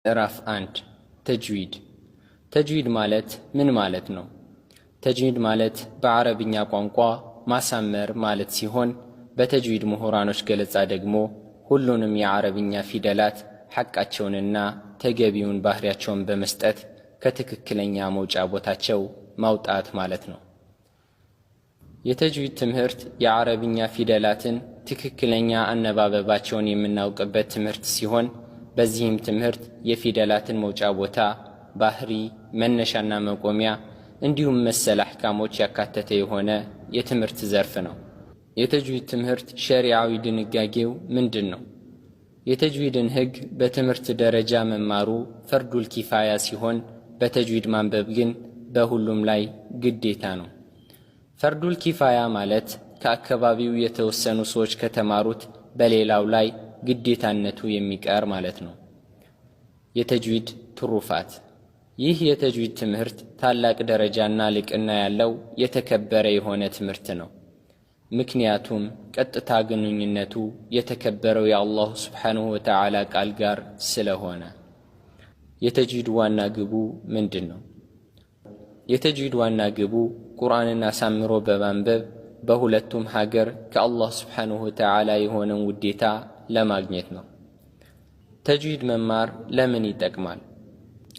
ምዕራፍ 1 ተጅዊድ። ተጅዊድ ማለት ምን ማለት ነው? ተጅዊድ ማለት በአረብኛ ቋንቋ ማሳመር ማለት ሲሆን በተጅዊድ ምሁራኖች ገለጻ ደግሞ ሁሉንም የአረብኛ ፊደላት ሐቃቸውንና ተገቢውን ባህሪያቸውን በመስጠት ከትክክለኛ መውጫ ቦታቸው ማውጣት ማለት ነው። የተጅዊድ ትምህርት የአረብኛ ፊደላትን ትክክለኛ አነባበባቸውን የምናውቅበት ትምህርት ሲሆን በዚህም ትምህርት የፊደላትን መውጫ ቦታ፣ ባህሪ፣ መነሻና መቆሚያ እንዲሁም መሰል አሕካሞች ያካተተ የሆነ የትምህርት ዘርፍ ነው። የተጅዊድ ትምህርት ሸሪዓዊ ድንጋጌው ምንድን ነው? የተጅዊድን ሕግ በትምህርት ደረጃ መማሩ ፈርዱል ኪፋያ ሲሆን በተጅዊድ ማንበብ ግን በሁሉም ላይ ግዴታ ነው። ፈርዱል ኪፋያ ማለት ከአካባቢው የተወሰኑ ሰዎች ከተማሩት በሌላው ላይ ግዴታነቱ የሚቀር ማለት ነው። የተጅዊድ ትሩፋት። ይህ የተጅዊድ ትምህርት ታላቅ ደረጃና ልቅና ያለው የተከበረ የሆነ ትምህርት ነው። ምክንያቱም ቀጥታ ግንኙነቱ የተከበረው የአላሁ ስብሓንሁ ወተዓላ ቃል ጋር ስለሆነ። የተጅዊድ ዋና ግቡ ምንድን ነው? የተጅዊድ ዋና ግቡ ቁርአንን አሳምሮ በማንበብ በሁለቱም ሀገር ከአላህ ስብሓንሁ ወተዓላ የሆነን ውዴታ ለማግኘት ነው። ተጅዊድ መማር ለምን ይጠቅማል?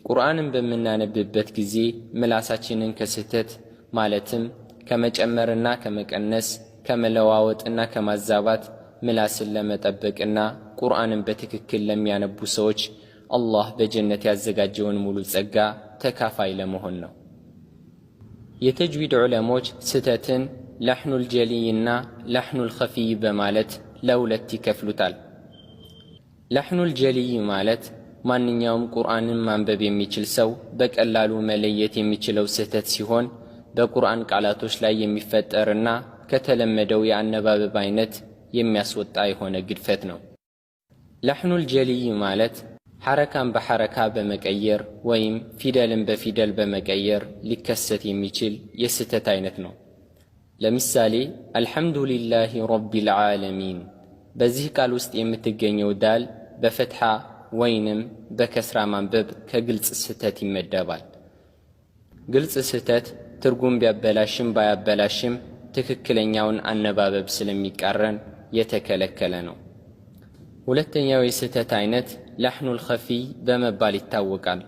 ቁርአንን በምናነብበት ጊዜ ምላሳችንን ከስህተት ማለትም ከመጨመርና ከመቀነስ፣ ከመለዋወጥና ከማዛባት ምላስን ለመጠበቅና ቁርአንን በትክክል ለሚያነቡ ሰዎች አላህ በጀነት ያዘጋጀውን ሙሉ ጸጋ ተካፋይ ለመሆን ነው። የተጅዊድ ዑለሞች ስህተትን ለሕኑል ጀሊይና ለሕኑል ኸፊይ በማለት ለሁለት ይከፍሉታል። ለሕኑል ጀሊይ ማለት ማንኛውም ቁርአንን ማንበብ የሚችል ሰው በቀላሉ መለየት የሚችለው ስህተት ሲሆን በቁርአን ቃላቶች ላይ የሚፈጠርና ከተለመደው የአነባበብ አይነት የሚያስወጣ የሆነ ግድፈት ነው። ለሕኑል ጀሊይ ማለት ሐረካን በሐረካ በመቀየር ወይም ፊደልን በፊደል በመቀየር ሊከሰት የሚችል የስህተት አይነት ነው። ለምሳሌ አልሐምዱሊላሂ ረቢል ዓለሚን በዚህ ቃል ውስጥ የምትገኘው ዳል በፈትሓ ወይንም በከስራ ማንበብ ከግልጽ ስህተት ይመደባል። ግልጽ ስህተት ትርጉም ቢያበላሽም ባያበላሽም ትክክለኛውን አነባበብ ስለሚቃረን የተከለከለ ነው። ሁለተኛው የስህተት አይነት ለሕኑል ኸፊይ በመባል ይታወቃል።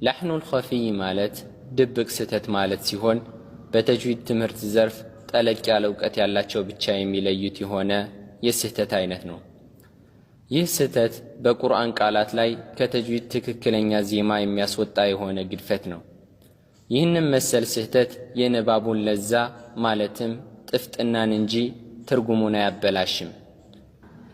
ለሕኑል ኸፊይ ማለት ድብቅ ስህተት ማለት ሲሆን በተጅዊድ ትምህርት ዘርፍ ጠለቅ ያለ እውቀት ያላቸው ብቻ የሚለዩት የሆነ የስህተት አይነት ነው። ይህ ስህተት በቁርአን ቃላት ላይ ከተጅዊድ ትክክለኛ ዜማ የሚያስወጣ የሆነ ግድፈት ነው። ይህንም መሰል ስህተት የንባቡን ለዛ ማለትም ጥፍጥናን እንጂ ትርጉሙን አያበላሽም።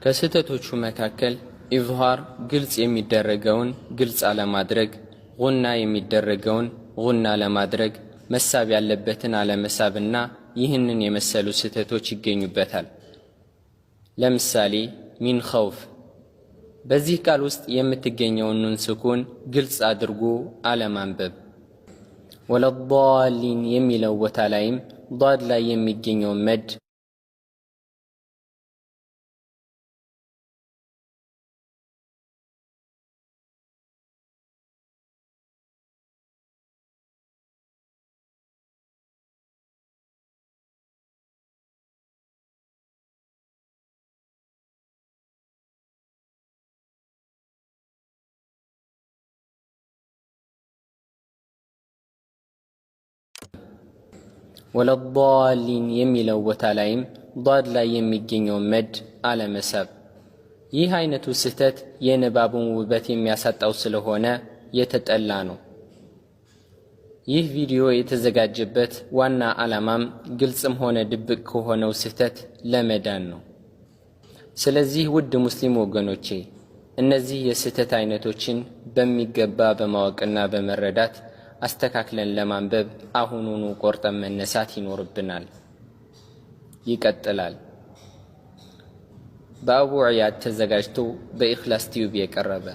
ከስህተቶቹ መካከል ኢዝሃር ግልጽ የሚደረገውን ግልጽ አለማድረግ፣ ጉና የሚደረገውን ጉና ለማድረግ፣ መሳብ ያለበትን አለመሳብና ይህንን የመሰሉ ስህተቶች ይገኙበታል። ለምሳሌ ሚን ኸውፍ በዚህ ቃል ውስጥ የምትገኘውን ኑን ስኩን ግልጽ አድርጎ አለማንበብ። ወለዷሊን የሚለው ቦታ ላይም ዷድ ላይ የሚገኘውን መድ ወለዷሊን የሚለው ቦታ ላይም ዷድ ላይ የሚገኘውን መድ አለመሳብ። ይህ አይነቱ ስህተት የንባቡን ውበት የሚያሳጣው ስለሆነ የተጠላ ነው። ይህ ቪዲዮ የተዘጋጀበት ዋና ዓላማም ግልጽም ሆነ ድብቅ ከሆነው ስህተት ለመዳን ነው። ስለዚህ ውድ ሙስሊም ወገኖቼ እነዚህ የስህተት አይነቶችን በሚገባ በማወቅና በመረዳት አስተካክለን ለማንበብ አሁኑኑ ቆርጠን መነሳት ይኖርብናል። ይቀጥላል። በአቡ ዒያድ ተዘጋጅቶ በኢኽላስ ቲዩብ የቀረበ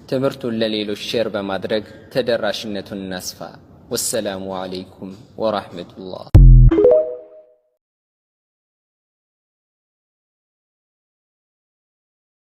ትምህርቱን ለሌሎች ሼር በማድረግ ተደራሽነቱን እናስፋ። ወሰላሙ ዓለይኩም ወራህመቱላህ።